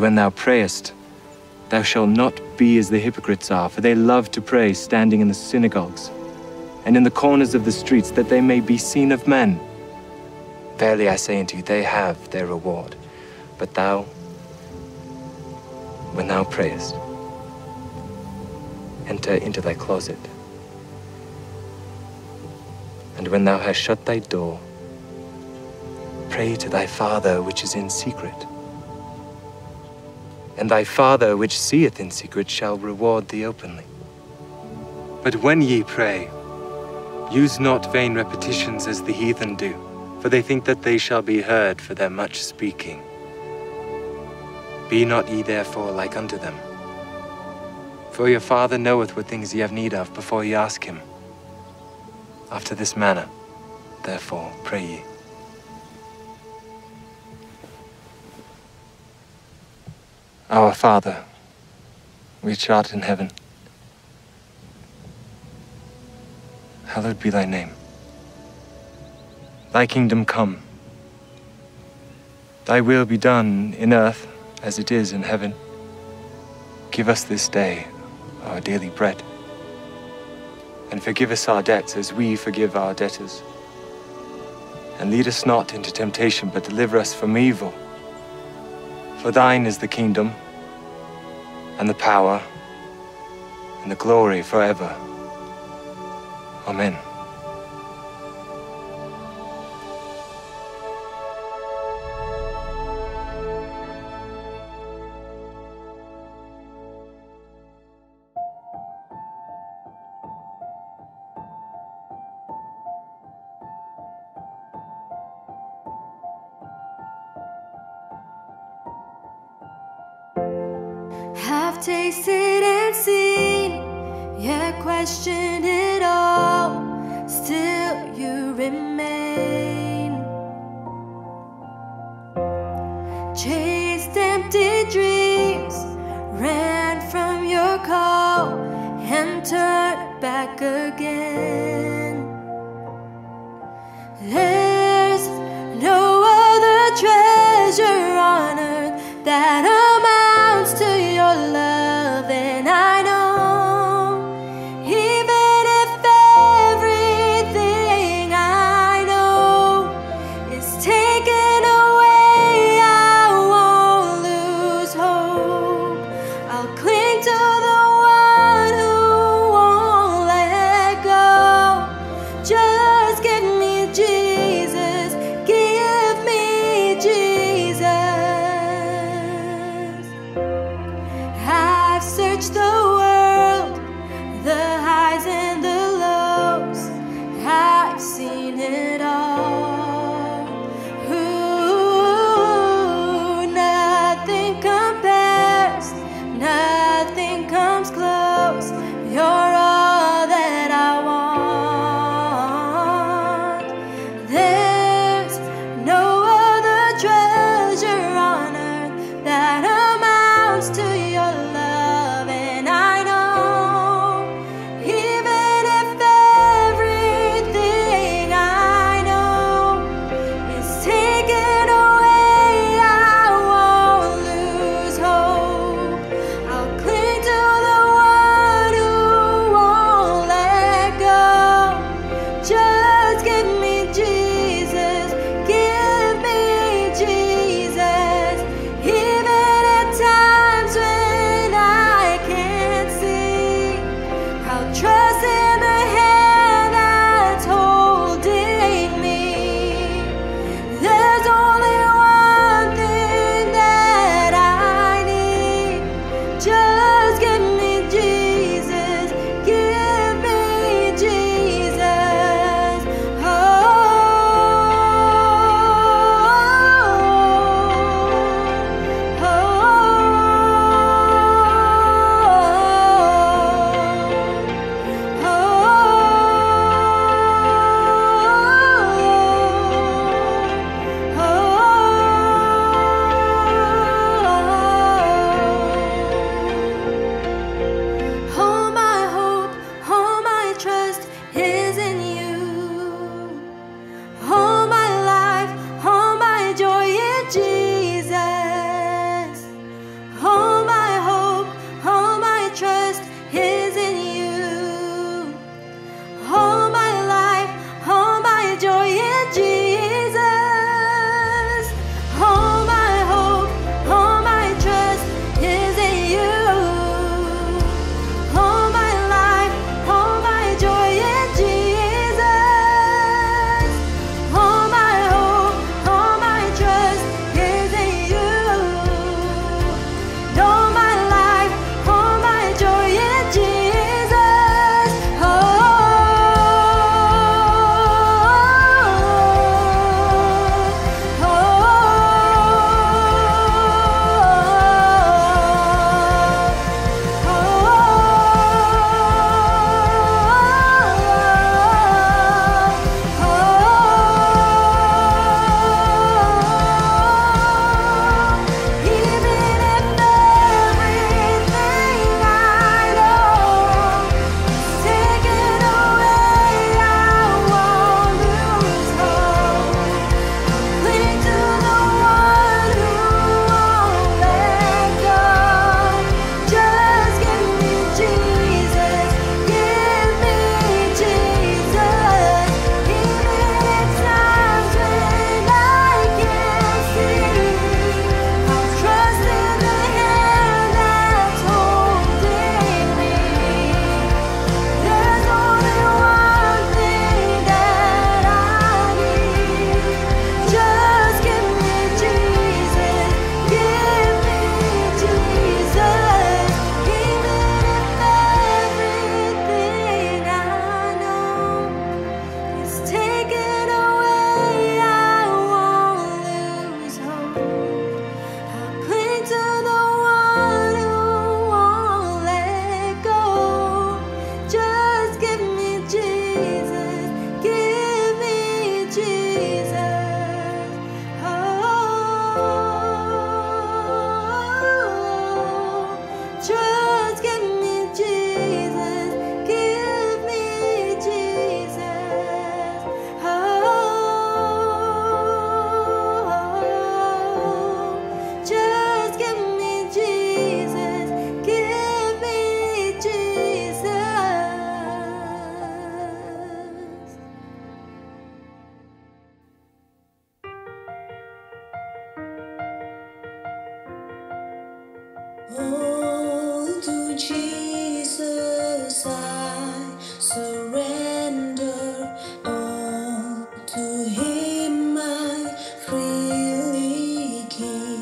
when thou prayest, thou shalt not be as the hypocrites are, for they love to pray standing in the synagogues and in the corners of the streets, that they may be seen of men. Verily I say unto you, they have their reward. But thou, when thou prayest, enter into thy closet, and when thou hast shut thy door, pray to thy Father which is in secret. And thy Father which seeth in secret shall reward thee openly. But when ye pray, use not vain repetitions as the heathen do, for they think that they shall be heard for their much speaking. Be not ye therefore like unto them. For your Father knoweth what things ye have need of before ye ask him. After this manner, therefore, pray ye. Our Father, which art in heaven, hallowed be thy name. Thy kingdom come. Thy will be done in earth as it is in heaven. Give us this day our daily bread, and forgive us our debts as we forgive our debtors. And lead us not into temptation, but deliver us from evil. For thine is the kingdom, and the power, and the glory forever. Amen. Have tasted and seen, yet questioned it all, still you remain. Chased empty dreams, ran from your call, and turned back again. There's no other treasure on earth that amounts to your love, and I know, even if everything I know is taken away, I won't lose hope. I'll cling to the one who won't let go. surrender all to Him, I freely give.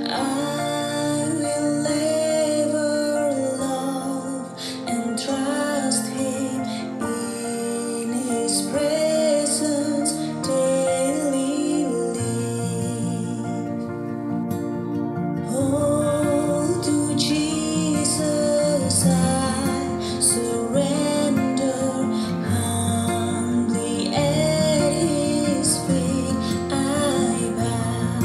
I will ever love and trust Him in His presence daily live. All to Jesus I surrender, humbly at His feet I bow.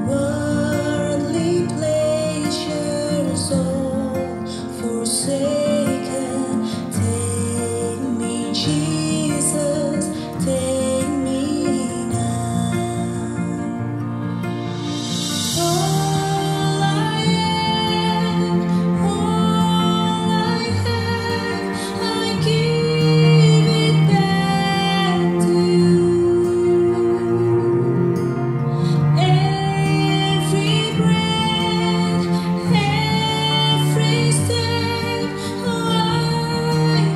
Worldly pleasures all forsaken, take me, Jesus, take me now. All I am, all I have, I give it back to you. Every breath, every step, I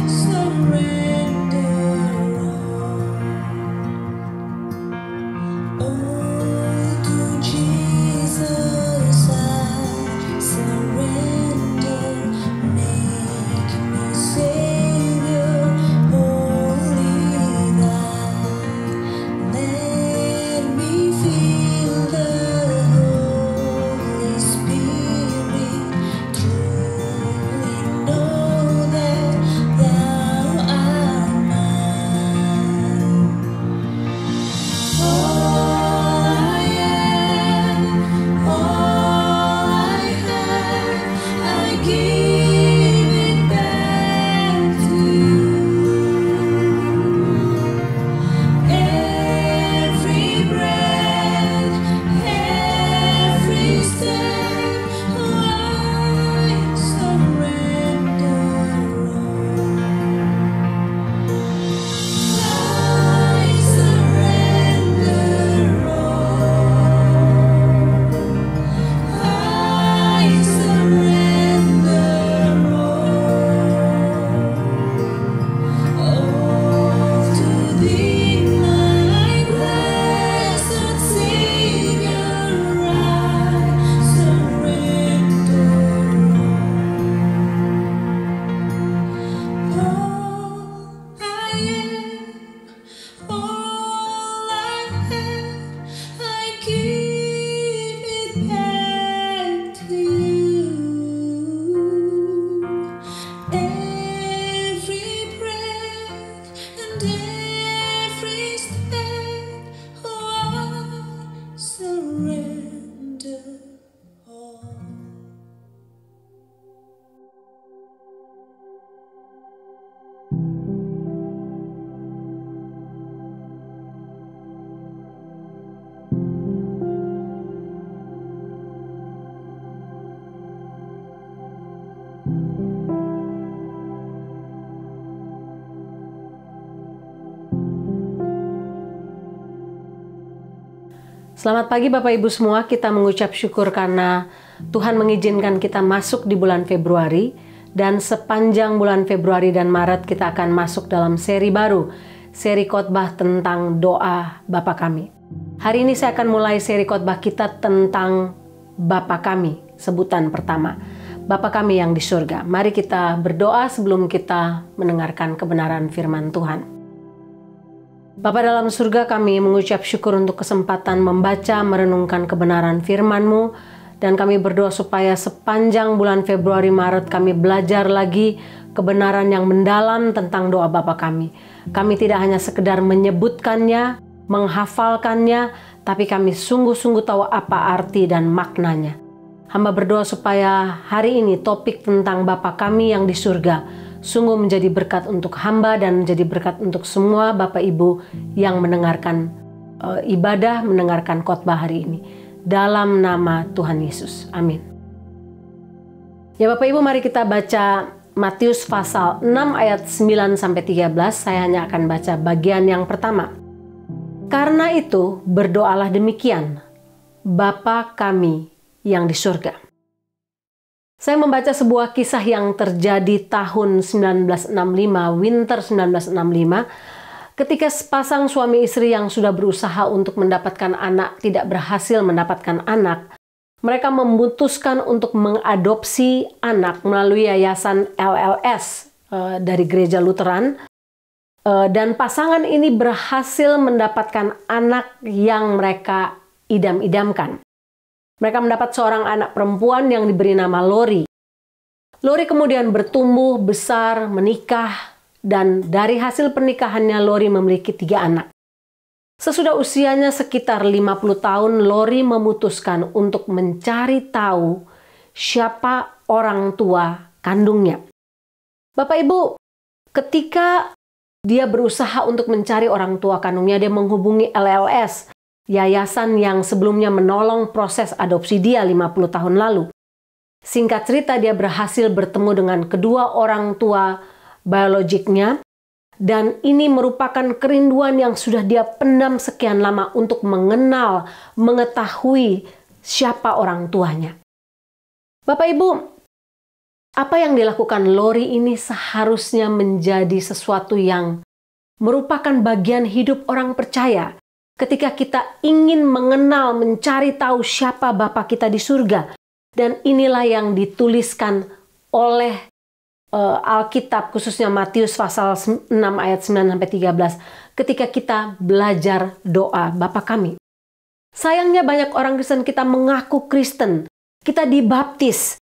surrender all. All to Jesus I surrender, make me Savior, holy thine. Let me feel the Holy Spirit, truly know that Thou art mine. All I am, all I have, I give it back to you. Every breath, every step, I surrender all. I surrender all. I surrender all to Thee, my blessed Savior. I surrender all I am. All I have, I give it back to you. Every breath and every step, I surrender all. Selamat pagi Bapak Ibu semua, kita mengucap syukur karena Tuhan mengizinkan kita masuk di bulan Februari, dan sepanjang bulan Februari dan Maret kita akan masuk dalam seri baru, seri khotbah tentang doa Bapa Kami. Hari ini saya akan mulai seri khotbah kita tentang Bapa Kami, sebutan pertama, Bapa Kami yang di surga. Mari kita berdoa sebelum kita mendengarkan kebenaran firman Tuhan. Bapa dalam surga, kami mengucap syukur untuk kesempatan membaca, merenungkan kebenaran firman-Mu, dan kami berdoa supaya sepanjang bulan Februari Maret kami belajar lagi kebenaran yang mendalam tentang doa Bapa kami. Kami tidak hanya sekedar menyebutkannya, menghafalkannya, tapi kami sungguh-sungguh tahu apa arti dan maknanya. Hamba berdoa supaya hari ini topik tentang Bapa kami yang di surga sungguh menjadi berkat untuk hamba dan menjadi berkat untuk semua Bapak Ibu yang mendengarkan ibadah, mendengarkan khotbah hari ini. Dalam nama Tuhan Yesus. Amin. Ya Bapak Ibu, mari kita baca Matius pasal 6 ayat 9-13. Saya hanya akan baca bagian yang pertama. Karena itu berdoalah demikian, Bapa kami yang di surga. Saya membaca sebuah kisah yang terjadi tahun 1965, winter 1965, ketika sepasang suami istri yang sudah berusaha untuk mendapatkan anak tidak berhasil mendapatkan anak. Mereka memutuskan untuk mengadopsi anak melalui yayasan LLS dari gereja Lutheran. Dan pasangan ini berhasil mendapatkan anak yang mereka idam-idamkan. Mereka mendapat seorang anak perempuan yang diberi nama Lori. Lori kemudian bertumbuh, besar, menikah, dan dari hasil pernikahannya Lori memiliki 3 anak. Sesudah usianya sekitar 50 tahun, Lori memutuskan untuk mencari tahu siapa orang tua kandungnya. Bapak Ibu, ketika dia berusaha untuk mencari orang tua kandungnya, dia menghubungi LLS, yayasan yang sebelumnya menolong proses adopsi dia 50 tahun lalu. Singkat cerita, dia berhasil bertemu dengan kedua orang tua biologiknya, dan ini merupakan kerinduan yang sudah dia pendam sekian lama untuk mengenal, mengetahui siapa orang tuanya. Bapak Ibu, apa yang dilakukan Lori ini seharusnya menjadi sesuatu yang merupakan bagian hidup orang percaya. Ketika kita ingin mengenal, mencari tahu siapa Bapa kita di surga. Dan inilah yang dituliskan oleh Alkitab, khususnya Matius pasal 6 ayat 9-13. Ketika kita belajar doa Bapa kami. Sayangnya banyak orang Kristen kita mengaku Kristen. Kita dibaptis.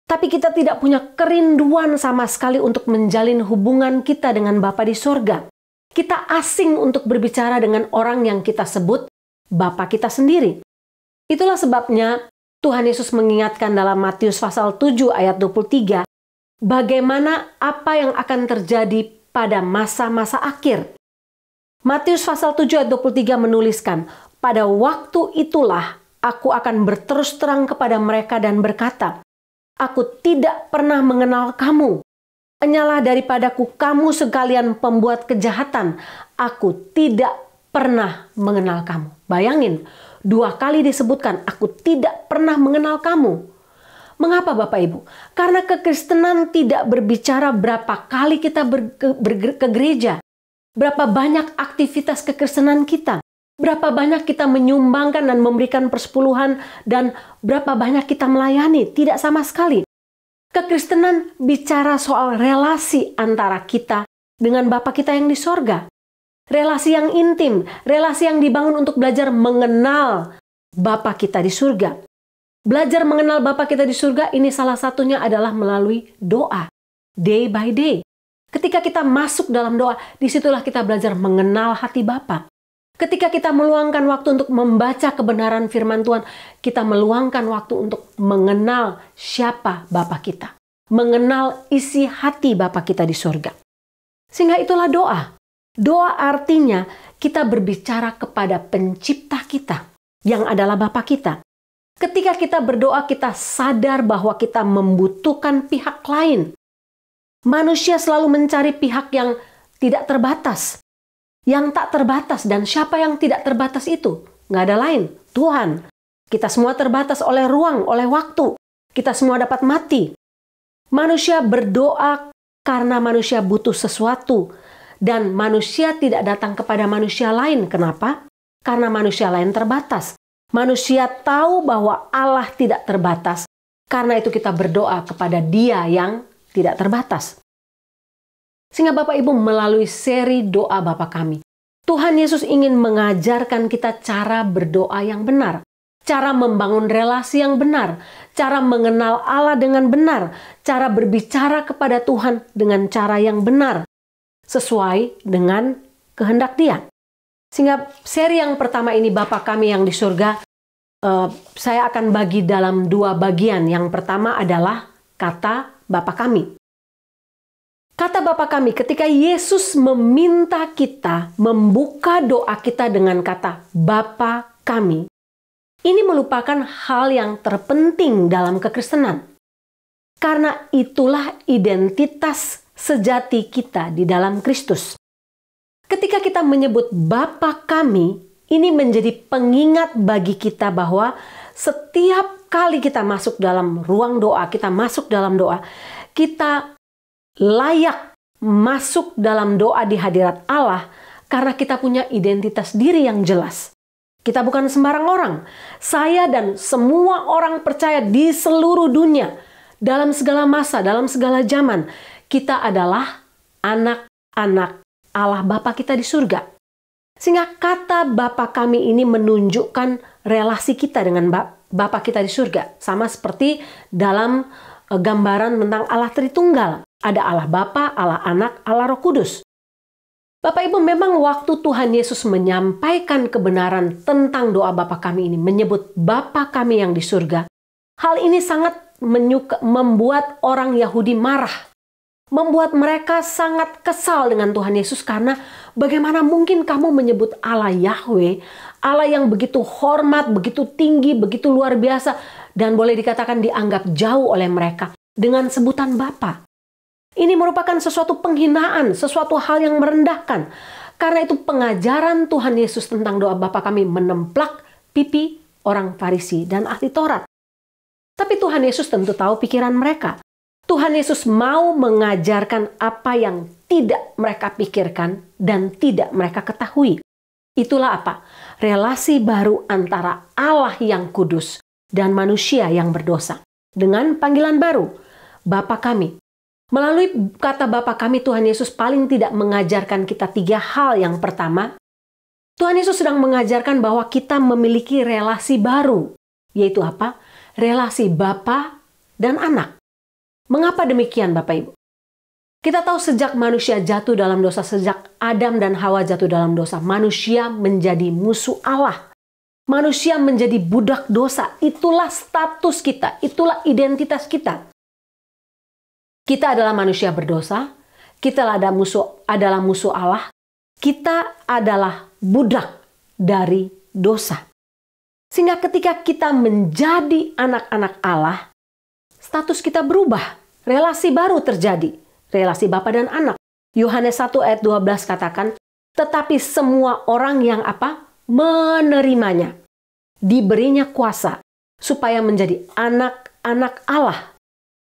Tapi kita tidak punya kerinduan sama sekali untuk menjalin hubungan kita dengan Bapa di surga. Kita asing untuk berbicara dengan orang yang kita sebut Bapa kita sendiri. Itulah sebabnya Tuhan Yesus mengingatkan dalam Matius pasal 7 ayat 23, bagaimana apa yang akan terjadi pada masa-masa akhir. Matius pasal 7 ayat 23 menuliskan, pada waktu itulah aku akan berterus terang kepada mereka dan berkata, aku tidak pernah mengenal kamu. Hanyalah daripadaku kamu sekalian pembuat kejahatan. Aku tidak pernah mengenal kamu. Bayangin, 2 kali disebutkan, aku tidak pernah mengenal kamu. Mengapa Bapak Ibu? Karena kekristenan tidak berbicara berapa kali kita ke gereja. Berapa banyak aktivitas kekristenan kita. Berapa banyak kita menyumbangkan dan memberikan persepuluhan. Dan berapa banyak kita melayani. Tidak sama sekali. Kekristenan bicara soal relasi antara kita dengan Bapa kita yang di sorga. Relasi yang intim, relasi yang dibangun untuk belajar mengenal Bapa kita di surga. Belajar mengenal Bapa kita di surga ini salah satunya adalah melalui doa. Day by day. Ketika kita masuk dalam doa, disitulah kita belajar mengenal hati Bapa. Ketika kita meluangkan waktu untuk membaca kebenaran firman Tuhan, kita meluangkan waktu untuk mengenal siapa Bapa kita. Mengenal isi hati Bapa kita di surga. Sehingga itulah doa. Doa artinya kita berbicara kepada pencipta kita, yang adalah Bapa kita. Ketika kita berdoa, kita sadar bahwa kita membutuhkan pihak lain. Manusia selalu mencari pihak yang tidak terbatas. Yang tak terbatas, dan siapa yang tidak terbatas itu? Nggak ada lain, Tuhan. Kita semua terbatas oleh ruang, oleh waktu. Kita semua dapat mati. Manusia berdoa karena manusia butuh sesuatu. Dan manusia tidak datang kepada manusia lain. Kenapa? Karena manusia lain terbatas. Manusia tahu bahwa Allah tidak terbatas. Karena itu kita berdoa kepada Dia yang tidak terbatas. Sehingga Bapak Ibu melalui seri doa Bapa kami, Tuhan Yesus ingin mengajarkan kita cara berdoa yang benar. Cara membangun relasi yang benar. Cara mengenal Allah dengan benar. Cara berbicara kepada Tuhan dengan cara yang benar. Sesuai dengan kehendak Dia. Sehingga seri yang pertama ini Bapa kami yang di surga, saya akan bagi dalam 2 bagian. Yang pertama adalah kata Bapa kami. Kata Bapa kami, ketika Yesus meminta kita membuka doa kita dengan kata Bapa kami, ini merupakan hal yang terpenting dalam kekristenan. Karena itulah identitas sejati kita di dalam Kristus. Ketika kita menyebut Bapa kami, ini menjadi pengingat bagi kita bahwa setiap kali kita masuk dalam ruang doa, kita masuk dalam doa, kita layak masuk dalam doa di hadirat Allah karena kita punya identitas diri yang jelas. Kita bukan sembarang orang. Saya dan semua orang percaya di seluruh dunia, dalam segala masa, dalam segala zaman, kita adalah anak-anak Allah Bapa kita di surga. Sehingga kata Bapa kami ini menunjukkan relasi kita dengan Bapa kita di surga. Sama seperti dalam gambaran tentang Allah Tritunggal. Ada Allah Bapa, Allah Anak, Allah Roh Kudus. Bapak Ibu, memang waktu Tuhan Yesus menyampaikan kebenaran tentang doa Bapa kami ini, menyebut Bapa kami yang di surga, hal ini sangat membuat orang Yahudi marah. Membuat mereka sangat kesal dengan Tuhan Yesus karena bagaimana mungkin kamu menyebut Allah Yahweh, Allah yang begitu hormat, begitu tinggi, begitu luar biasa, dan boleh dikatakan dianggap jauh oleh mereka dengan sebutan Bapa. Ini merupakan sesuatu penghinaan, sesuatu hal yang merendahkan. Karena itu pengajaran Tuhan Yesus tentang doa Bapa kami menemplak pipi orang Farisi dan ahli Taurat. Tapi Tuhan Yesus tentu tahu pikiran mereka. Tuhan Yesus mau mengajarkan apa yang tidak mereka pikirkan dan tidak mereka ketahui. Itulah apa? Relasi baru antara Allah yang kudus dan manusia yang berdosa. Dengan panggilan baru, Bapa kami. Melalui kata Bapa kami, Tuhan Yesus paling tidak mengajarkan kita 3 hal. Yang pertama, Tuhan Yesus sedang mengajarkan bahwa kita memiliki relasi baru. Yaitu apa? Relasi Bapa dan anak. Mengapa demikian Bapak Ibu? Kita tahu sejak manusia jatuh dalam dosa, sejak Adam dan Hawa jatuh dalam dosa, manusia menjadi musuh Allah. Manusia menjadi budak dosa. Itulah status kita, itulah identitas kita. Kita adalah manusia berdosa, kita adalah musuh Allah, kita adalah budak dari dosa. Sehingga ketika kita menjadi anak-anak Allah, status kita berubah, relasi baru terjadi, relasi Bapa dan anak. Yohanes 1 ayat 12 katakan, tetapi semua orang yang apa? Menerimanya, diberinya kuasa, supaya menjadi anak-anak Allah,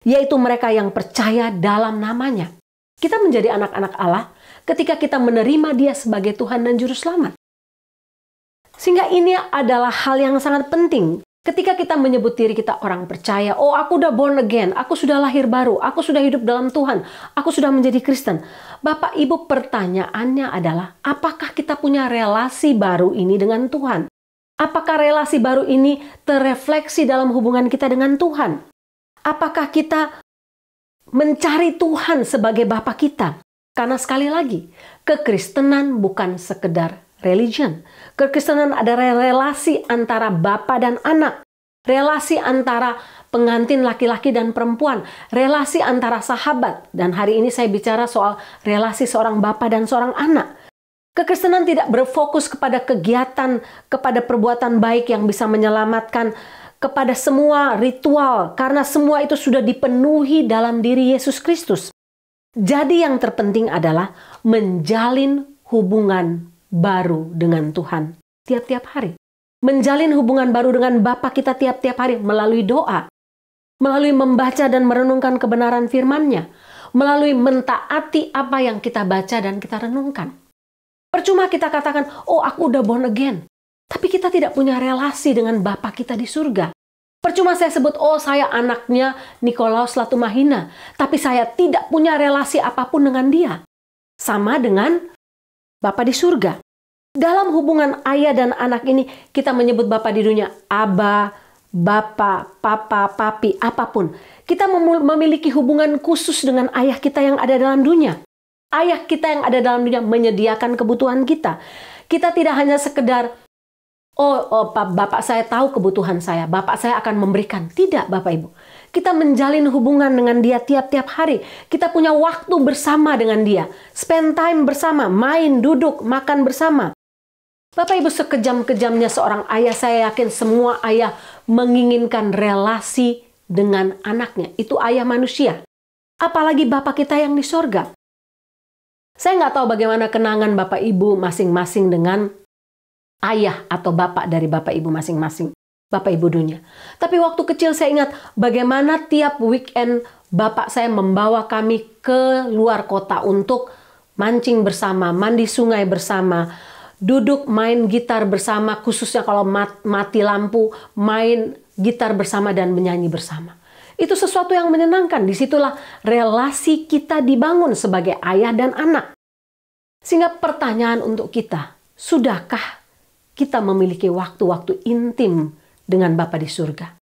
yaitu mereka yang percaya dalam namanya. Kita menjadi anak-anak Allah ketika kita menerima Dia sebagai Tuhan dan Juru Selamat. Sehingga ini adalah hal yang sangat penting. Ketika kita menyebut diri kita orang percaya, oh aku udah born again, aku sudah lahir baru, aku sudah hidup dalam Tuhan, aku sudah menjadi Kristen. Bapak Ibu, pertanyaannya adalah, apakah kita punya relasi baru ini dengan Tuhan? Apakah relasi baru ini terrefleksi dalam hubungan kita dengan Tuhan? Apakah kita mencari Tuhan sebagai Bapa kita? Karena sekali lagi, kekristenan bukan sekedar religion. Kekristenan adalah relasi antara bapa dan anak. Relasi antara pengantin laki-laki dan perempuan. Relasi antara sahabat. Dan hari ini saya bicara soal relasi seorang bapa dan seorang anak. Kekristenan tidak berfokus kepada kegiatan, kepada perbuatan baik yang bisa menyelamatkan, kepada semua ritual. Karena semua itu sudah dipenuhi dalam diri Yesus Kristus. Jadi yang terpenting adalah menjalin hubungan baru dengan Tuhan tiap-tiap hari. Menjalin hubungan baru dengan Bapa kita tiap-tiap hari melalui doa. Melalui membaca dan merenungkan kebenaran firman-Nya. Melalui mentaati apa yang kita baca dan kita renungkan. Percuma kita katakan, oh aku udah born again. Tapi kita tidak punya relasi dengan Bapa kita di surga. Percuma saya sebut, oh saya anaknya Nikolaus Latumahina. Tapi saya tidak punya relasi apapun dengan dia. Sama dengan Bapa di surga. Dalam hubungan ayah dan anak ini, kita menyebut Bapa di dunia Aba, Bapa, Papa, Papi, apapun. Kita memiliki hubungan khusus dengan ayah kita yang ada dalam dunia. Ayah kita yang ada dalam dunia menyediakan kebutuhan kita. Kita tidak hanya sekedar, Bapak saya tahu kebutuhan saya, Bapak saya akan memberikan. Tidak, Bapak Ibu. Kita menjalin hubungan dengan dia tiap-tiap hari. Kita punya waktu bersama dengan dia. Spend time bersama, main, duduk, makan bersama. Bapak Ibu, sekejam-kejamnya seorang ayah, saya yakin semua ayah menginginkan relasi dengan anaknya. Itu ayah manusia. Apalagi Bapak kita yang di sorga. Saya nggak tahu bagaimana kenangan Bapak Ibu masing-masing dengan ayah atau bapak dari Bapak Ibu masing-masing. Bapak Ibu dunia. Tapi waktu kecil saya ingat bagaimana tiap weekend bapak saya membawa kami ke luar kota untuk mancing bersama, mandi sungai bersama, duduk main gitar bersama, khususnya kalau mati lampu, main gitar bersama dan menyanyi bersama. Itu sesuatu yang menyenangkan. Disitulah relasi kita dibangun sebagai ayah dan anak. Sehingga pertanyaan untuk kita, sudahkah kita memiliki waktu-waktu intim dengan Bapa di surga?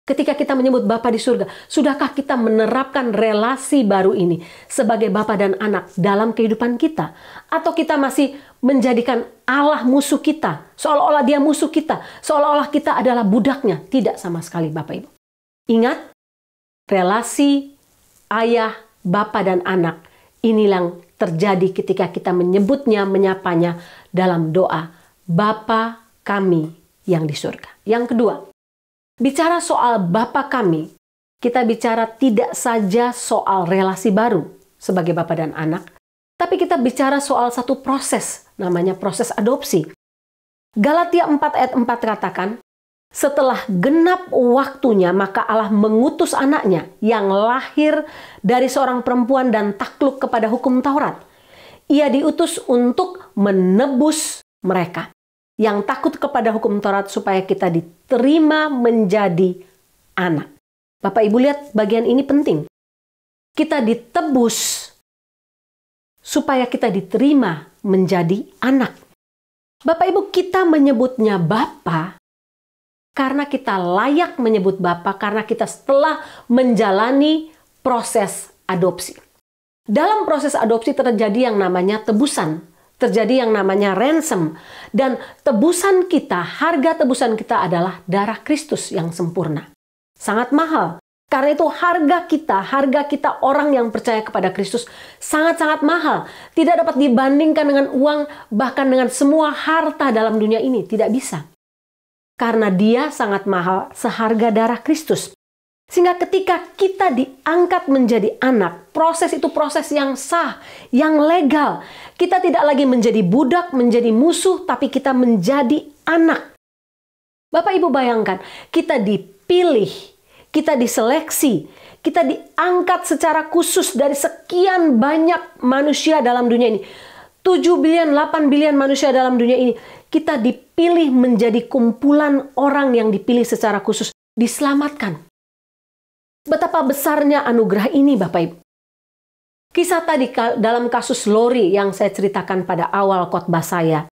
Ketika kita menyebut Bapa di surga, sudahkah kita menerapkan relasi baru ini sebagai Bapa dan anak dalam kehidupan kita? Atau kita masih menjadikan Allah musuh kita, seolah-olah dia musuh kita, seolah-olah kita adalah budaknya? Tidak sama sekali Bapak Ibu. Ingat, relasi ayah, Bapa dan anak inilah yang terjadi ketika kita menyebutnya, menyapanya dalam doa Bapa kami yang di surga. Yang kedua, bicara soal Bapa kami, kita bicara tidak saja soal relasi baru sebagai Bapa dan anak, tapi kita bicara soal satu proses, namanya proses adopsi. Galatia 4 ayat 4 katakan, setelah genap waktunya maka Allah mengutus anaknya yang lahir dari seorang perempuan dan takluk kepada hukum Taurat. Ia diutus untuk menebus mereka yang takut kepada hukum Taurat supaya kita diterima menjadi anak. Bapak Ibu lihat bagian ini penting. Kita ditebus supaya kita diterima menjadi anak. Bapak Ibu, kita menyebutnya Bapa karena kita layak menyebut Bapa karena kita setelah menjalani proses adopsi. Dalam proses adopsi terjadi yang namanya tebusan. Terjadi yang namanya ransom. Dan tebusan kita, harga tebusan kita adalah darah Kristus yang sempurna. Sangat mahal. Karena itu harga kita orang yang percaya kepada Kristus sangat-sangat mahal. Tidak dapat dibandingkan dengan uang, bahkan dengan semua harta dalam dunia ini. Tidak bisa. Karena dia sangat mahal seharga darah Kristus. Sehingga ketika kita diangkat menjadi anak, proses itu proses yang sah, yang legal. Kita tidak lagi menjadi budak, menjadi musuh, tapi kita menjadi anak. Bapak Ibu bayangkan, kita dipilih, kita diseleksi, kita diangkat secara khusus dari sekian banyak manusia dalam dunia ini. 7 bilion, 8 bilion manusia dalam dunia ini. Kita dipilih menjadi kumpulan orang yang dipilih secara khusus, diselamatkan. Betapa besarnya anugerah ini Bapak Ibu. Kisah tadi dalam kasus Lori yang saya ceritakan pada awal khotbah saya.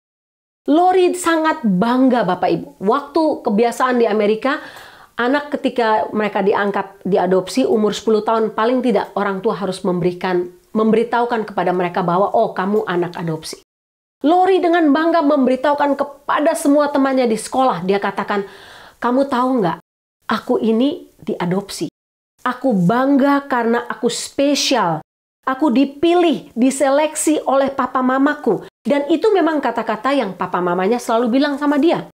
Lori sangat bangga Bapak Ibu. Waktu kebiasaan di Amerika, anak ketika mereka diangkat, diadopsi umur 10 tahun, paling tidak orang tua harus memberitahukan kepada mereka bahwa oh kamu anak adopsi. Lori dengan bangga memberitahukan kepada semua temannya di sekolah. Dia katakan, kamu tahu nggak, aku ini diadopsi. Aku bangga karena aku spesial. Aku dipilih, diseleksi oleh papa mamaku. Dan itu memang kata-kata yang papa mamanya selalu bilang sama dia.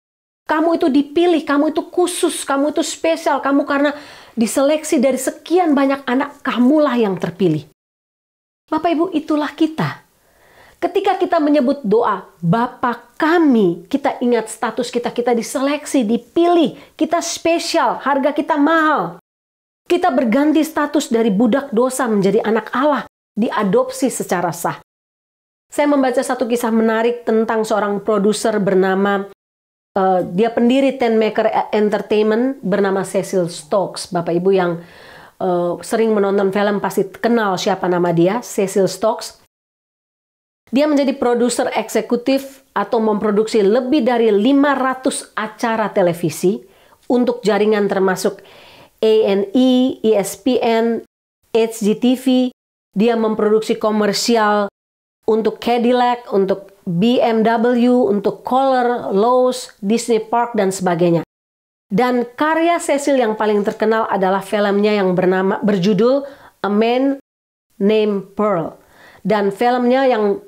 Kamu itu dipilih, kamu itu khusus, kamu itu spesial. Kamu karena diseleksi dari sekian banyak anak, kamulah yang terpilih. Bapak Ibu, itulah kita. Ketika kita menyebut doa, Bapa kami, kita ingat status kita. Kita diseleksi, dipilih, kita spesial, harga kita mahal. Kita berganti status dari budak dosa menjadi anak Allah, diadopsi secara sah. Saya membaca satu kisah menarik tentang seorang produser bernama, dia pendiri Ten Maker Entertainment bernama Cecil Stokes. Bapak Ibu yang sering menonton film pasti kenal siapa nama dia, Cecil Stokes. Dia menjadi produser eksekutif atau memproduksi lebih dari 500 acara televisi untuk jaringan termasuk A&E, ESPN, HGTV. Dia memproduksi komersial untuk Cadillac, untuk BMW, untuk Kohler, Lowe's, Disney Park, dan sebagainya. Dan karya Cecil yang paling terkenal adalah filmnya yang berjudul A Man Named Pearl. Dan filmnya yang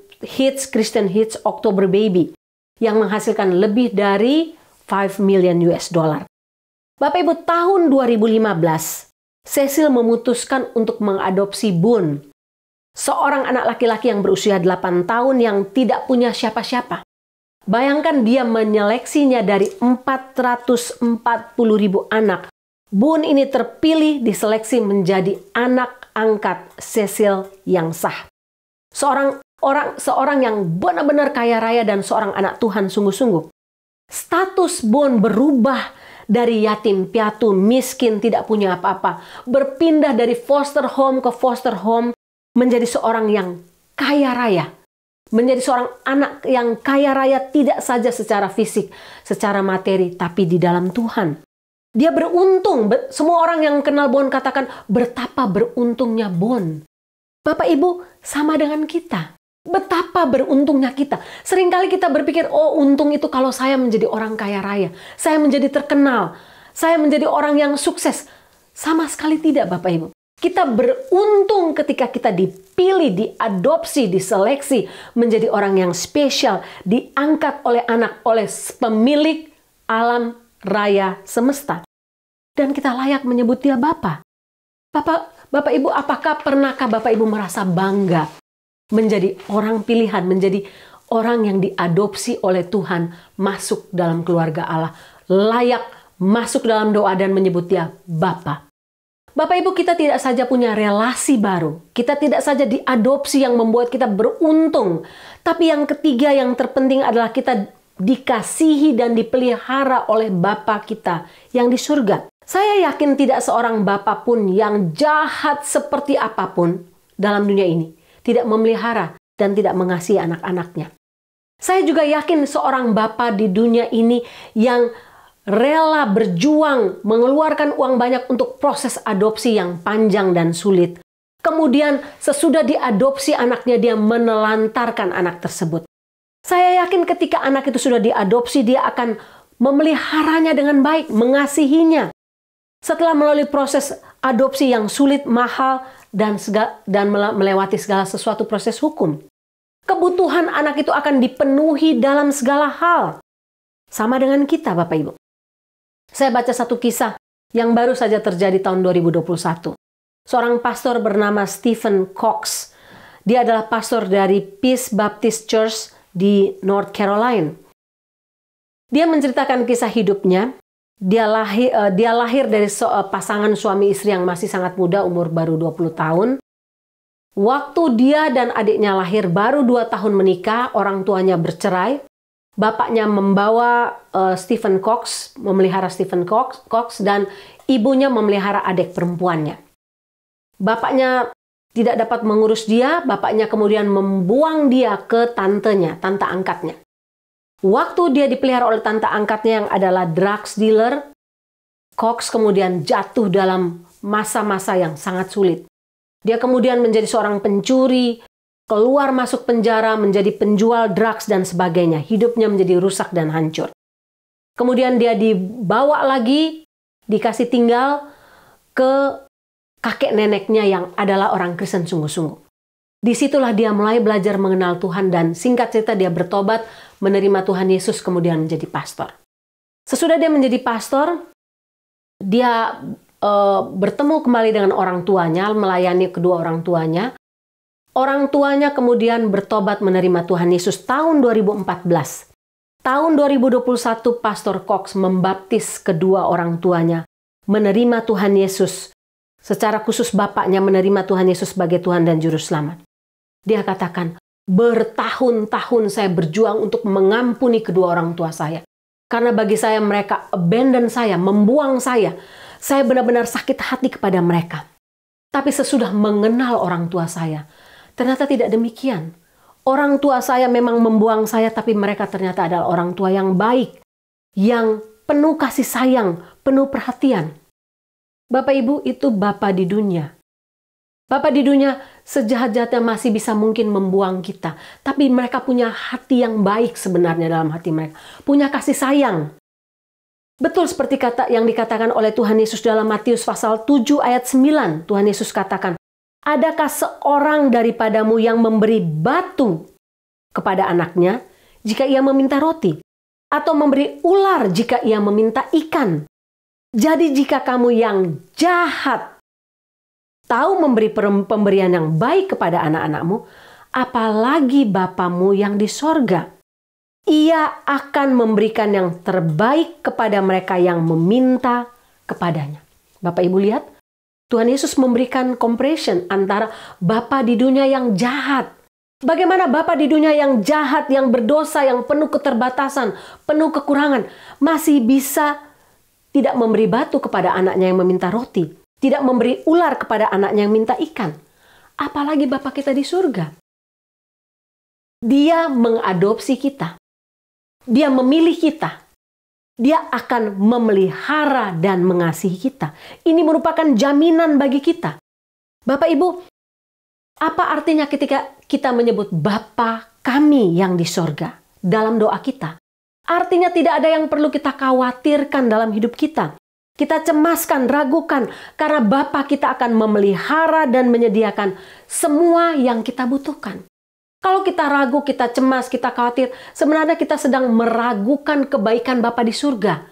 Christian hits, October Baby, yang menghasilkan lebih dari $5 million. Bapak Ibu, tahun 2015, Cecil memutuskan untuk mengadopsi Boone, seorang anak laki-laki yang berusia 8 tahun yang tidak punya siapa-siapa. Bayangkan dia menyeleksinya dari 440.000 anak. Boone ini terpilih diseleksi menjadi anak angkat Cecil yang sah. Seorang yang benar-benar kaya raya dan seorang anak Tuhan sungguh-sungguh. Status Boone berubah dari yatim piatu, miskin, tidak punya apa-apa. Berpindah dari foster home ke foster home menjadi seorang yang kaya raya. Menjadi seorang anak yang kaya raya tidak saja secara fisik, secara materi, tapi di dalam Tuhan. Dia beruntung. Semua orang yang kenal Boone katakan, betapa beruntungnya Boone. Bapak Ibu, sama dengan kita. Betapa beruntungnya kita. Seringkali kita berpikir, oh untung itu kalau saya menjadi orang kaya raya. Saya menjadi terkenal. Saya menjadi orang yang sukses. Sama sekali tidak Bapak Ibu. Kita beruntung ketika kita dipilih, diadopsi, diseleksi menjadi orang yang spesial, diangkat oleh pemilik alam raya semesta. Dan kita layak menyebut dia Bapa. Bapak Ibu, pernahkah Bapak Ibu merasa bangga menjadi orang pilihan, menjadi orang yang diadopsi oleh Tuhan masuk dalam keluarga Allah, layak masuk dalam doa dan menyebut dia Bapa. Bapak Ibu, kita tidak saja punya relasi baru, kita tidak saja diadopsi yang membuat kita beruntung, tapi yang ketiga yang terpenting adalah kita dikasihi dan dipelihara oleh Bapa kita yang di surga. Saya yakin tidak seorang bapa pun yang jahat seperti apapun dalam dunia ini tidak memelihara dan tidak mengasihi anak-anaknya. Saya juga yakin seorang bapa di dunia ini yang rela berjuang mengeluarkan uang banyak untuk proses adopsi yang panjang dan sulit. Kemudian sesudah diadopsi anaknya, dia menelantarkan anak tersebut. Saya yakin ketika anak itu sudah diadopsi, dia akan memeliharanya dengan baik, mengasihinya. Setelah melalui proses adopsi yang sulit, mahal, dan melewati segala sesuatu proses hukum. Kebutuhan anak itu akan dipenuhi dalam segala hal. Sama dengan kita Bapak Ibu. Saya baca satu kisah yang baru saja terjadi tahun 2021. Seorang pastor bernama Stephen Cox. Dia adalah pastor dari Peace Baptist Church di North Carolina. Dia menceritakan kisah hidupnya. Dia lahir dari pasangan suami istri yang masih sangat muda, umur baru 20 tahun. Waktu dia dan adiknya lahir, baru 2 tahun menikah, orang tuanya bercerai. Bapaknya membawa Stephen Cox, memelihara Stephen Cox, dan ibunya memelihara adik perempuannya. Bapaknya tidak dapat mengurus dia, bapaknya kemudian membuang dia ke tantenya, tante angkatnya. Waktu dia dipelihara oleh tante angkatnya yang adalah drugs dealer, Cox kemudian jatuh dalam masa-masa yang sangat sulit. Dia kemudian menjadi seorang pencuri, keluar masuk penjara, menjadi penjual drugs dan sebagainya. Hidupnya menjadi rusak dan hancur. Kemudian dia dibawa lagi, dikasih tinggal ke kakek neneknya yang adalah orang Kristen sungguh-sungguh. Disitulah dia mulai belajar mengenal Tuhan dan singkat cerita dia bertobat, menerima Tuhan Yesus, kemudian menjadi pastor. Sesudah dia menjadi pastor, dia bertemu kembali dengan orang tuanya, melayani kedua orang tuanya. Orang tuanya kemudian bertobat menerima Tuhan Yesus tahun 2014. Tahun 2021 Pastor Cox membaptis kedua orang tuanya, menerima Tuhan Yesus. Secara khusus bapaknya menerima Tuhan Yesus sebagai Tuhan dan Juru Selamat. Dia katakan, bertahun-tahun saya berjuang untuk mengampuni kedua orang tua saya. Karena bagi saya mereka abandon saya, membuang saya. Saya benar-benar sakit hati kepada mereka. Tapi sesudah mengenal orang tua saya, ternyata tidak demikian. Orang tua saya memang membuang saya, tapi mereka ternyata adalah orang tua yang baik, yang penuh kasih sayang, penuh perhatian. Bapak Ibu, itu Bapa di dunia. Bapa di dunia sejahat-jahatnya masih bisa mungkin membuang kita, tapi mereka punya hati yang baik sebenarnya dalam hati mereka. Punya kasih sayang. Betul seperti kata yang dikatakan oleh Tuhan Yesus dalam Matius pasal 7 ayat 9. Tuhan Yesus katakan, adakah seorang daripadamu yang memberi batu kepada anaknya jika ia meminta roti? Atau memberi ular jika ia meminta ikan? Jadi jika kamu yang jahat tahu memberi pemberian yang baik kepada anak-anakmu, apalagi Bapamu yang di sorga. Ia akan memberikan yang terbaik kepada mereka yang meminta kepadanya. Bapak Ibu lihat, Tuhan Yesus memberikan comparison antara bapa di dunia yang jahat. Bagaimana bapa di dunia yang jahat, yang berdosa, yang penuh keterbatasan, penuh kekurangan, masih bisa tidak memberi batu kepada anaknya yang meminta roti, tidak memberi ular kepada anaknya yang minta ikan. Apalagi Bapa kita di surga. Dia mengadopsi kita. Dia memilih kita. Dia akan memelihara dan mengasihi kita. Ini merupakan jaminan bagi kita. Bapak Ibu, apa artinya ketika kita menyebut Bapa kami yang di sorga dalam doa kita? Artinya tidak ada yang perlu kita khawatirkan dalam hidup kita. Kita cemaskan, ragukan, karena Bapa kita akan memelihara dan menyediakan semua yang kita butuhkan. Kalau kita ragu, kita cemas, kita khawatir, sebenarnya kita sedang meragukan kebaikan Bapa di surga.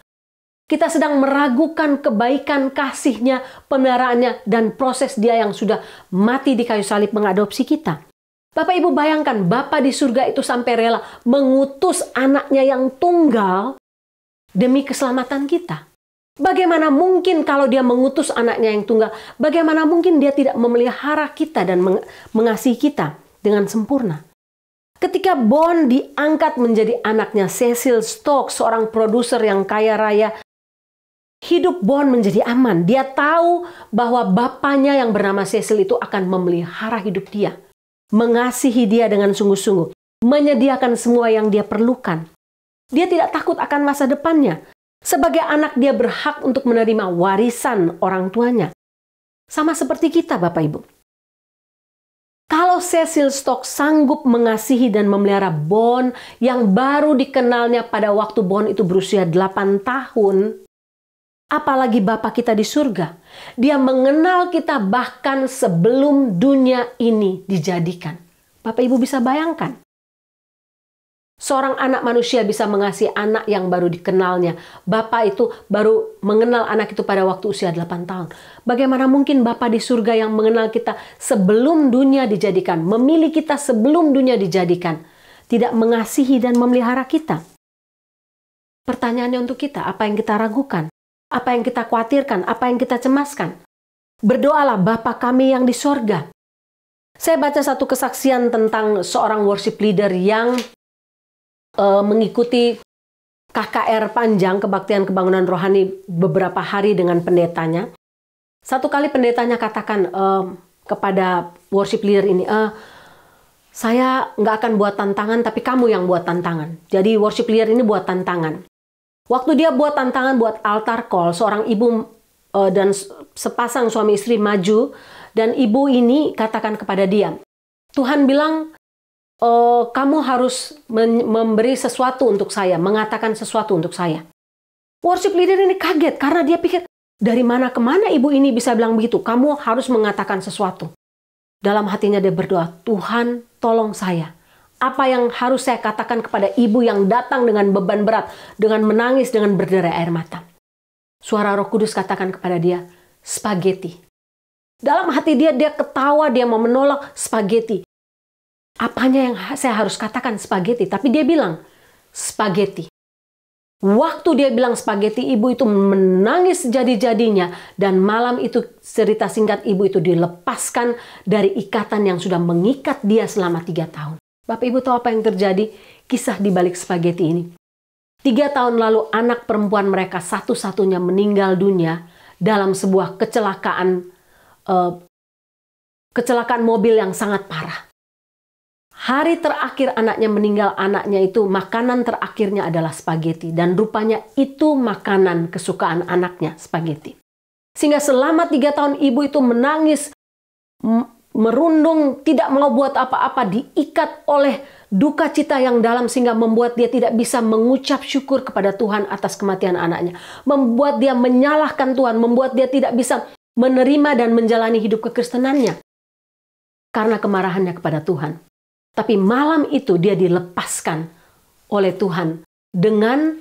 Kita sedang meragukan kebaikan kasih-Nya, pemeliharaannya, dan proses Dia yang sudah mati di kayu salib mengadopsi kita. Bapak Ibu bayangkan, Bapa di surga itu sampai rela mengutus anaknya yang tunggal demi keselamatan kita. Bagaimana mungkin kalau Dia mengutus anaknya yang tunggal, bagaimana mungkin Dia tidak memelihara kita dan mengasihi kita dengan sempurna? Ketika Bond diangkat menjadi anaknya Cecil Stokes, seorang produser yang kaya raya, hidup Bond menjadi aman. Dia tahu bahwa bapaknya yang bernama Cecil itu akan memelihara hidup dia, mengasihi dia dengan sungguh-sungguh, menyediakan semua yang dia perlukan. Dia tidak takut akan masa depannya. Sebagai anak dia berhak untuk menerima warisan orang tuanya. Sama seperti kita Bapak Ibu. Kalau Cecil Stokes sanggup mengasihi dan memelihara Bond yang baru dikenalnya pada waktu Bond itu berusia 8 tahun, apalagi Bapa kita di surga. Dia mengenal kita bahkan sebelum dunia ini dijadikan. Bapak Ibu bisa bayangkan. Seorang anak manusia bisa mengasihi anak yang baru dikenalnya. Bapa itu baru mengenal anak itu pada waktu usia 8 tahun. Bagaimana mungkin Bapa di surga yang mengenal kita sebelum dunia dijadikan, memilih kita sebelum dunia dijadikan, tidak mengasihi dan memelihara kita? Pertanyaannya untuk kita, apa yang kita ragukan? Apa yang kita khawatirkan? Apa yang kita cemaskan? Berdoalah Bapa kami yang di sorga. Saya baca satu kesaksian tentang seorang worship leader yang mengikuti KKR panjang, kebaktian kebangunan rohani, beberapa hari dengan pendetanya. Satu kali pendetanya katakan kepada worship leader ini, saya nggak akan buat tantangan, tapi kamu yang buat tantangan. Jadi worship leader ini buat tantangan. Waktu dia buat tantangan buat altar call, seorang ibu dan sepasang suami istri maju, dan ibu ini katakan kepada dia, Tuhan bilang, kamu harus memberi sesuatu untuk saya, mengatakan sesuatu untuk saya. Worship leader ini kaget karena dia pikir, dari mana kemana ibu ini bisa bilang begitu? Kamu harus mengatakan sesuatu. Dalam hatinya dia berdoa, Tuhan tolong saya. Apa yang harus saya katakan kepada ibu yang datang dengan beban berat, dengan menangis, dengan berderai air mata? Suara Roh Kudus katakan kepada dia, spaghetti. Dalam hati dia ketawa, dia mau menolak spaghetti. Apanya yang saya harus katakan spaghetti? Tapi dia bilang spaghetti. Waktu dia bilang spaghetti, ibu itu menangis jadi-jadinya. Dan malam itu, cerita singkat, ibu itu dilepaskan dari ikatan yang sudah mengikat dia selama 3 tahun. Bapak Ibu tahu apa yang terjadi? Kisah di balik spaghetti ini. 3 tahun lalu anak perempuan mereka satu-satunya meninggal dunia dalam sebuah kecelakaan mobil yang sangat parah. Hari terakhir anaknya meninggal, anaknya itu makanan terakhirnya adalah spaghetti. Dan rupanya itu makanan kesukaan anaknya, spaghetti. Sehingga selama 3 tahun ibu itu menangis, merundung, tidak mau buat apa-apa, diikat oleh duka cita yang dalam sehingga membuat dia tidak bisa mengucap syukur kepada Tuhan atas kematian anaknya. Membuat dia menyalahkan Tuhan, membuat dia tidak bisa menerima dan menjalani hidup kekristenannya. Karena kemarahannya kepada Tuhan. Tapi malam itu dia dilepaskan oleh Tuhan dengan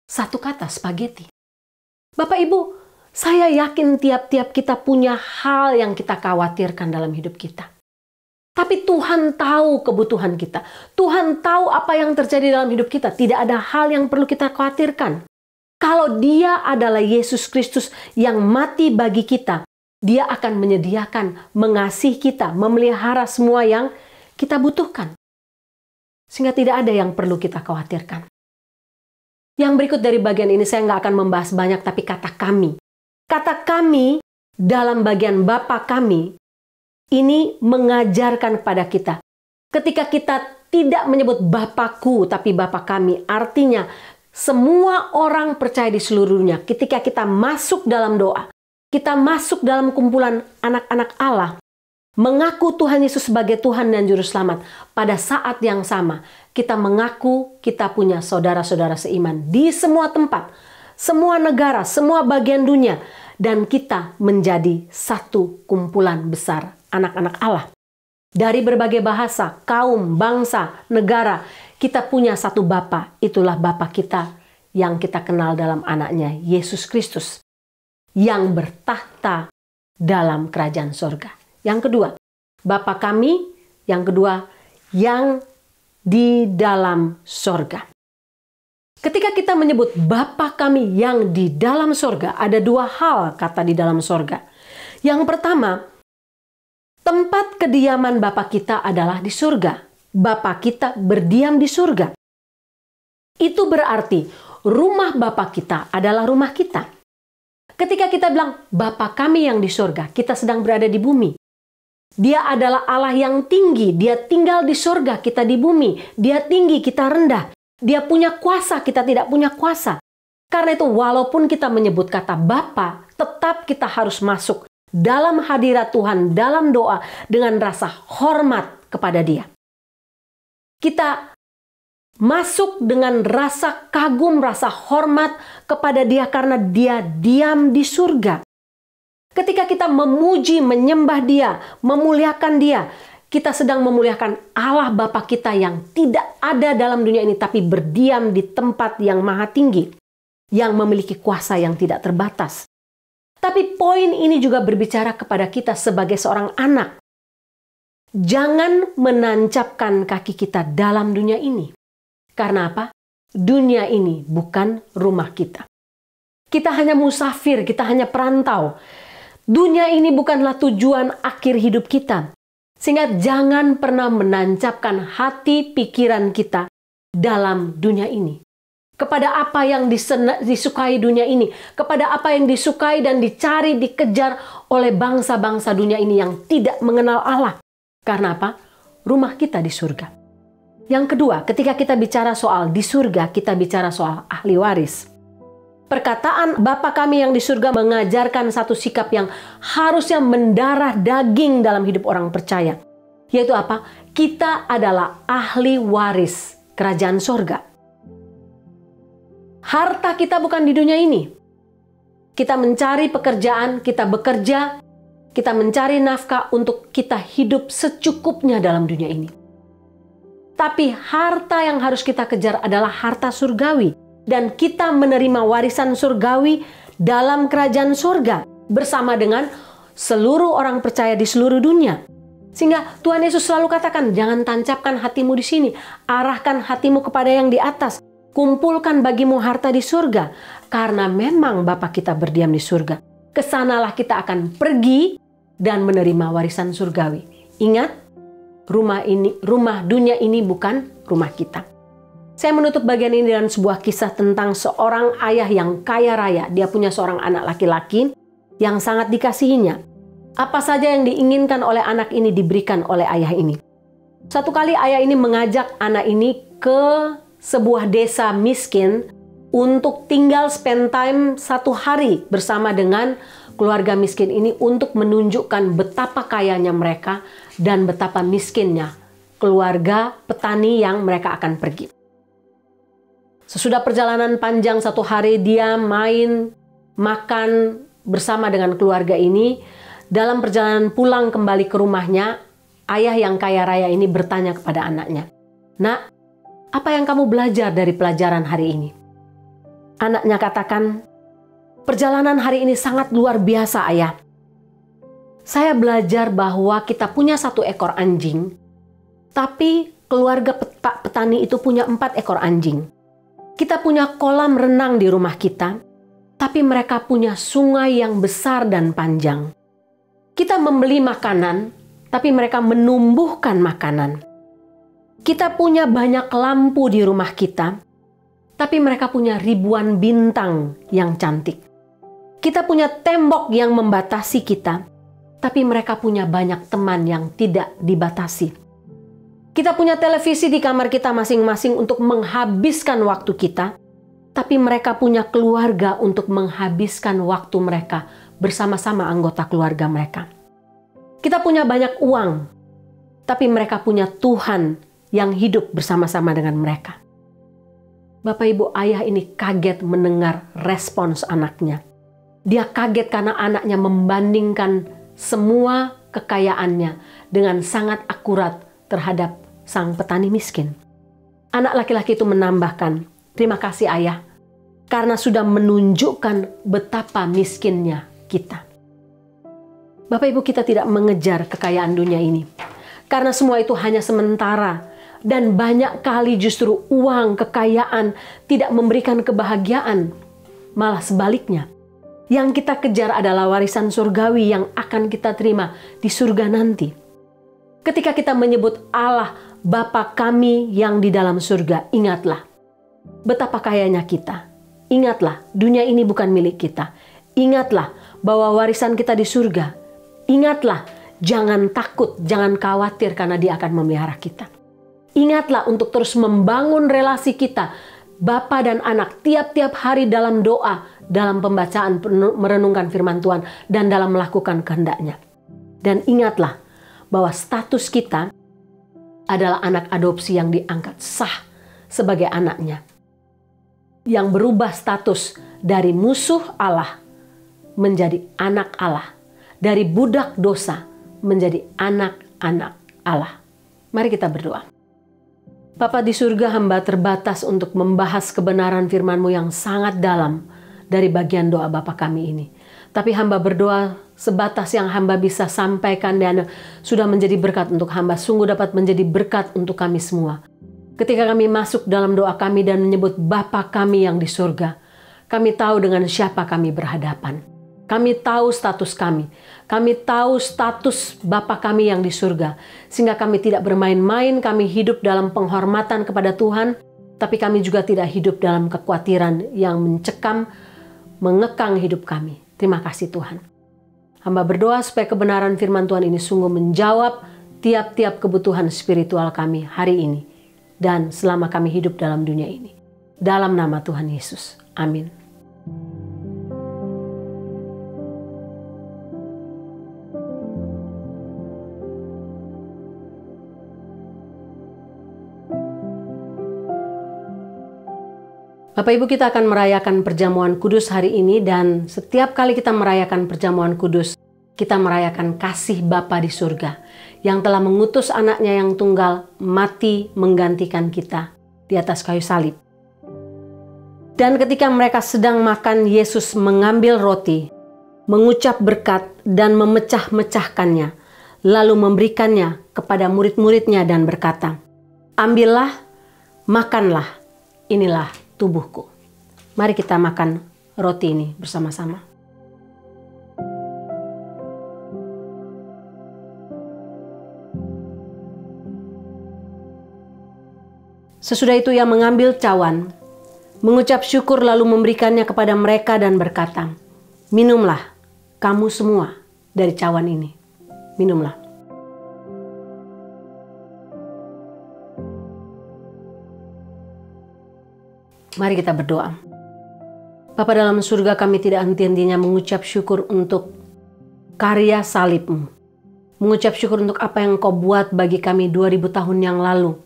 satu kata, spaghetti. Bapak Ibu, saya yakin tiap-tiap kita punya hal yang kita khawatirkan dalam hidup kita. Tapi Tuhan tahu kebutuhan kita. Tuhan tahu apa yang terjadi dalam hidup kita. Tidak ada hal yang perlu kita khawatirkan. Kalau Dia adalah Yesus Kristus yang mati bagi kita, Dia akan menyediakan, mengasihi kita, memelihara semua yang kita butuhkan. Sehingga tidak ada yang perlu kita khawatirkan. Yang berikut dari bagian ini saya nggak akan membahas banyak, tapi kata kami. Kata kami dalam bagian Bapa kami, ini mengajarkan kepada kita. Ketika kita tidak menyebut Bapakku, tapi Bapa kami, artinya semua orang percaya di seluruh dunia. Ketika kita masuk dalam doa, kita masuk dalam kumpulan anak-anak Allah, mengaku Tuhan Yesus sebagai Tuhan dan Juru Selamat, pada saat yang sama, kita mengaku kita punya saudara-saudara seiman di semua tempat, semua negara, semua bagian dunia, dan kita menjadi satu kumpulan besar anak-anak Allah. Dari berbagai bahasa, kaum, bangsa, negara, kita punya satu Bapa. Itulah Bapa kita yang kita kenal dalam anaknya, Yesus Kristus, yang bertahta dalam kerajaan sorga. Yang kedua, Bapa kami. Yang kedua, yang di dalam sorga. Ketika kita menyebut Bapa kami yang di dalam sorga, ada dua hal kata di dalam sorga. Yang pertama, tempat kediaman Bapa kita adalah di surga. Bapa kita berdiam di surga. Itu berarti rumah Bapa kita adalah rumah kita. Ketika kita bilang Bapa kami yang di surga, kita sedang berada di bumi. Dia adalah Allah yang tinggi, Dia tinggal di surga, kita di bumi. Dia tinggi, kita rendah. Dia punya kuasa, kita tidak punya kuasa. Karena itu walaupun kita menyebut kata Bapa, tetap kita harus masuk dalam hadirat Tuhan, dalam doa, dengan rasa hormat kepada Dia. Kita masuk dengan rasa kagum, rasa hormat kepada Dia karena Dia diam di surga. Ketika kita memuji, menyembah Dia, memuliakan Dia, kita sedang memuliakan Allah Bapa kita yang tidak ada dalam dunia ini, tapi berdiam di tempat yang maha tinggi, yang memiliki kuasa yang tidak terbatas. Tapi poin ini juga berbicara kepada kita sebagai seorang anak. Jangan menancapkan kaki kita dalam dunia ini. Karena apa? Dunia ini bukan rumah kita. Kita hanya musafir, kita hanya perantau. Dunia ini bukanlah tujuan akhir hidup kita. Sehingga jangan pernah menancapkan hati pikiran kita dalam dunia ini. Kepada apa yang disukai dunia ini, kepada apa yang disukai dan dicari, dikejar oleh bangsa-bangsa dunia ini yang tidak mengenal Allah. Karena apa? Rumah kita di surga. Yang kedua, ketika kita bicara soal di surga, kita bicara soal ahli waris. Perkataan Bapa kami yang di surga mengajarkan satu sikap yang harusnya mendarah daging dalam hidup orang percaya. Yaitu apa? Kita adalah ahli waris kerajaan surga. Harta kita bukan di dunia ini. Kita mencari pekerjaan, kita bekerja, kita mencari nafkah untuk kita hidup secukupnya dalam dunia ini. Tapi harta yang harus kita kejar adalah harta surgawi. Dan kita menerima warisan surgawi dalam kerajaan surga bersama dengan seluruh orang percaya di seluruh dunia. Sehingga Tuhan Yesus selalu katakan, jangan tancapkan hatimu di sini, arahkan hatimu kepada yang di atas. Kumpulkan bagimu harta di surga, karena memang Bapa kita berdiam di surga. Kesanalah kita akan pergi dan menerima warisan surgawi. Ingat, rumah dunia ini bukan rumah kita. Saya menutup bagian ini dengan sebuah kisah tentang seorang ayah yang kaya raya. Dia punya seorang anak laki-laki yang sangat dikasihinya. Apa saja yang diinginkan oleh anak ini diberikan oleh ayah ini. Suatu kali ayah ini mengajak anak ini ke sebuah desa miskin untuk tinggal spend time 1 hari bersama dengan keluarga miskin ini untuk menunjukkan betapa kayanya mereka dan betapa miskinnya keluarga petani yang mereka akan pergi. Sesudah perjalanan panjang 1 hari, dia main, makan bersama dengan keluarga ini. Dalam perjalanan pulang kembali ke rumahnya, ayah yang kaya raya ini bertanya kepada anaknya, "Nak, apa yang kamu belajar dari pelajaran hari ini?" Anaknya katakan, "Perjalanan hari ini sangat luar biasa, ayah. Saya belajar bahwa kita punya 1 ekor anjing, tapi keluarga Pak Petani itu punya 4 ekor anjing. Kita punya kolam renang di rumah kita, tapi mereka punya sungai yang besar dan panjang. Kita membeli makanan, tapi mereka menumbuhkan makanan. Kita punya banyak lampu di rumah kita, tapi mereka punya ribuan bintang yang cantik. Kita punya tembok yang membatasi kita, tapi mereka punya banyak teman yang tidak dibatasi. Kita punya televisi di kamar kita masing-masing untuk menghabiskan waktu kita, tapi mereka punya keluarga untuk menghabiskan waktu mereka bersama-sama anggota keluarga mereka. Kita punya banyak uang, tapi mereka punya Tuhan yang hidup bersama-sama dengan mereka. Bapak, Ibu, Ayah ini kaget mendengar respons anaknya. Dia kaget karena anaknya membandingkan semua kekayaannya dengan sangat akurat terhadap sang petani miskin. Anak laki-laki itu menambahkan, "Terima kasih Ayah, karena sudah menunjukkan betapa miskinnya kita." Bapak Ibu, kita tidak mengejar kekayaan dunia ini, karena semua itu hanya sementara. Dan banyak kali justru uang, kekayaan tidak memberikan kebahagiaan. Malah sebaliknya, yang kita kejar adalah warisan surgawi yang akan kita terima di surga nanti. Ketika kita menyebut Allah, Bapa kami yang di dalam surga, ingatlah betapa kayanya kita. Ingatlah, dunia ini bukan milik kita. Ingatlah bahwa warisan kita di surga. Ingatlah, jangan takut, jangan khawatir karena Dia akan memelihara kita. Ingatlah untuk terus membangun relasi kita, Bapa dan anak, tiap-tiap hari dalam doa, dalam pembacaan, merenungkan firman Tuhan, dan dalam melakukan kehendak-Nya. Dan ingatlah bahwa status kita adalah anak adopsi yang diangkat sah sebagai anak-Nya. Yang berubah status dari musuh Allah menjadi anak Allah. Dari budak dosa menjadi anak-anak Allah. Mari kita berdoa. Bapa di surga, hamba terbatas untuk membahas kebenaran firman-Mu yang sangat dalam dari bagian doa Bapa kami ini. Tapi hamba berdoa sebatas yang hamba bisa sampaikan dan sudah menjadi berkat untuk hamba. Sungguh dapat menjadi berkat untuk kami semua. Ketika kami masuk dalam doa kami dan menyebut Bapa kami yang di surga, kami tahu dengan siapa kami berhadapan. Kami tahu status kami. Kami tahu status Bapa kami yang di surga. Sehingga kami tidak bermain-main, kami hidup dalam penghormatan kepada Tuhan. Tapi kami juga tidak hidup dalam kekhawatiran yang mencekam, mengekang hidup kami. Terima kasih Tuhan. Hamba berdoa supaya kebenaran firman Tuhan ini sungguh menjawab tiap-tiap kebutuhan spiritual kami hari ini. Dan selama kami hidup dalam dunia ini. Dalam nama Tuhan Yesus. Amin. Bapak Ibu, kita akan merayakan perjamuan kudus hari ini, dan setiap kali kita merayakan perjamuan kudus, kita merayakan kasih Bapa di surga yang telah mengutus anaknya yang tunggal mati menggantikan kita di atas kayu salib. Dan ketika mereka sedang makan, Yesus mengambil roti, mengucap berkat dan memecah-mecahkannya, lalu memberikannya kepada murid-muridnya dan berkata, "Ambillah, makanlah, inilah tubuhku." Mari kita makan roti ini bersama-sama. Sesudah itu Ia mengambil cawan, mengucap syukur lalu memberikannya kepada mereka dan berkata, "Minumlah kamu semua dari cawan ini. Minumlah." Mari kita berdoa. Bapa dalam surga, kami tidak henti-hentinya mengucap syukur untuk karya salib-Mu. Mengucap syukur untuk apa yang Kau buat bagi kami 2000 tahun yang lalu.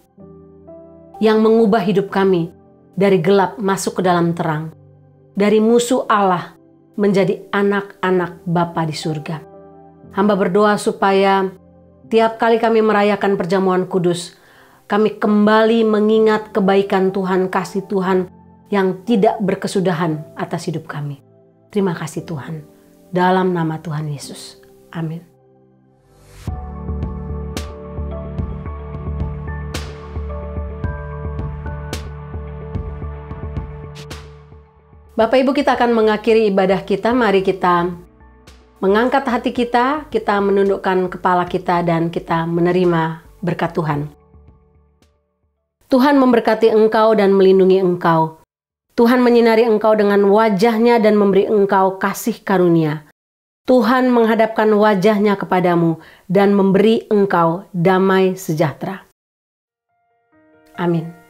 Yang mengubah hidup kami dari gelap masuk ke dalam terang. Dari musuh Allah menjadi anak-anak Bapa di surga. Hamba berdoa supaya tiap kali kami merayakan perjamuan kudus, kami kembali mengingat kebaikan Tuhan, kasih Tuhan yang tidak berkesudahan atas hidup kami. Terima kasih Tuhan. Dalam nama Tuhan Yesus. Amin. Bapak Ibu, kita akan mengakhiri ibadah kita. Mari kita mengangkat hati kita menundukkan kepala kita, dan kita menerima berkat Tuhan. Tuhan memberkati engkau dan melindungi engkau. Tuhan menyinari engkau dengan wajah-Nya dan memberi engkau kasih karunia. Tuhan menghadapkan wajah-Nya kepadamu dan memberi engkau damai sejahtera. Amin.